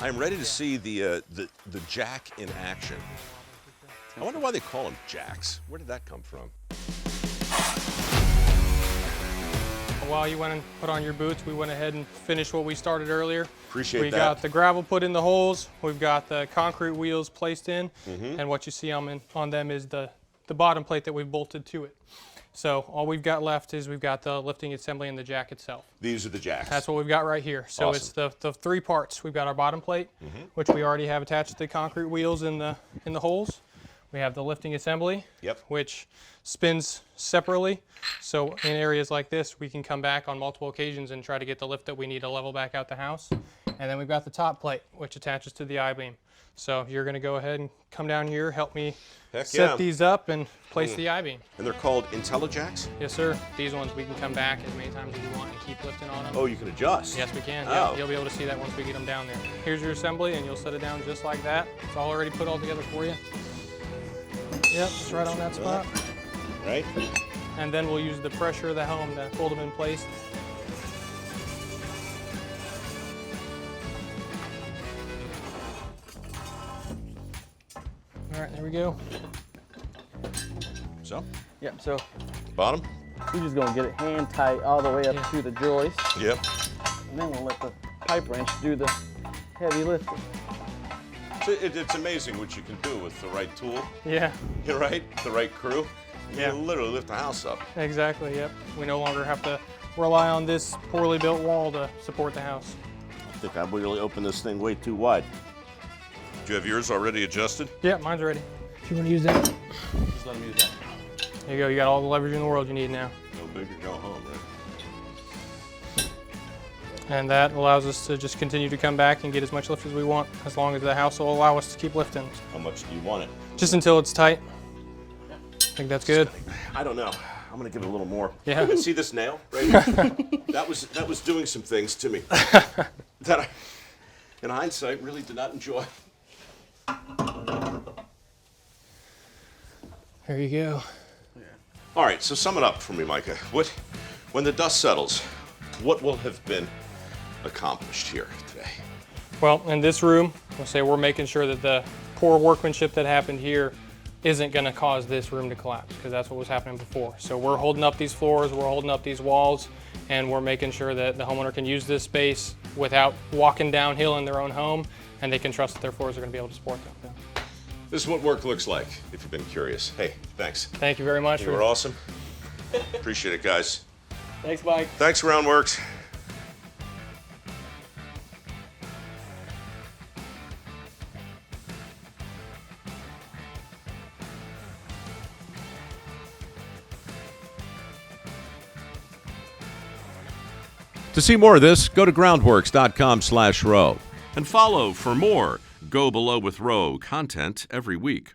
I'm ready to see the jack in action. I wonder why they call them jacks. Where did that come from? While you went and put on your boots, we went ahead and finished what we started earlier. Appreciate that. We got the gravel put in the holes. We've got the concrete wheels placed in. And what you see on them is the bottom plate that we've bolted to it. So all we've got left is we've got the lifting assembly and the jack itself. These are the jacks. That's what we've got right here. So Awesome. it's the three parts. We've got our bottom plate, which we already have attached to the concrete wheels in the holes. We have the lifting assembly, which spins separately. So in areas like this, we can come back on multiple occasions and try to get the lift that we need to level back out the house. And then we've got the top plate, which attaches to the I-beam. So you're going to go ahead and come down here, help me set these up and place the I-beam. And they're called IntelliJacks? Yes, sir. These ones we can come back as many times as you want and keep lifting on them. Oh, you can adjust? Yes, we can. Oh. Yeah, you'll be able to see that once we get them down there. Here's your assembly, and you'll set it down just like that. It's all already put all together for you. Yep, it's right on that spot. Right. And then we'll use the pressure of the helm to hold them in place. All right, there we go. So? Yep, so Bottom? we're just gonna get it hand tight all the way up to the joist. Yep. And then we'll let the pipe wrench do the heavy lifting. So it's amazing what you can do with the right tool. Yeah. You're right, the right crew. You Yeah. can literally lift the house up. Exactly, yep. We no longer have to rely on this poorly built wall to support the house. I think I really opened this thing way too wide. Do you have yours already adjusted? Yeah, mine's ready. If you want to use that, Just let him use that. there you go. You got all the leverage in the world you need now. Go big or go home, right? And that allows us to just continue to come back and get as much lift as we want, as long as the house will allow us to keep lifting. How much do you want it? Just until it's tight. I think that's good. I don't know. I'm gonna give it a little more. Yeah. You see this nail right here? that was doing some things to me that I, in hindsight, really did not enjoy. There you go. All right, so sum it up for me, Micah. When the dust settles, what will have been accomplished here today? Well, in this room, we'll say we're making sure that the poor workmanship that happened here isn't going to cause this room to collapse, because that's what was happening before. So we're holding up these floors, we're holding up these walls, and we're making sure that the homeowner can use this space without walking downhill in their own home, and they can trust that their floors are going to be able to support them. This is what work looks like, if you've been curious. Hey, thanks. Thank you very much. You were awesome. Appreciate it, guys. Thanks, Mike. Thanks, Groundworks. To see more of this, go to groundworks.com/Rowe and follow for more Go Below with Rowe content every week.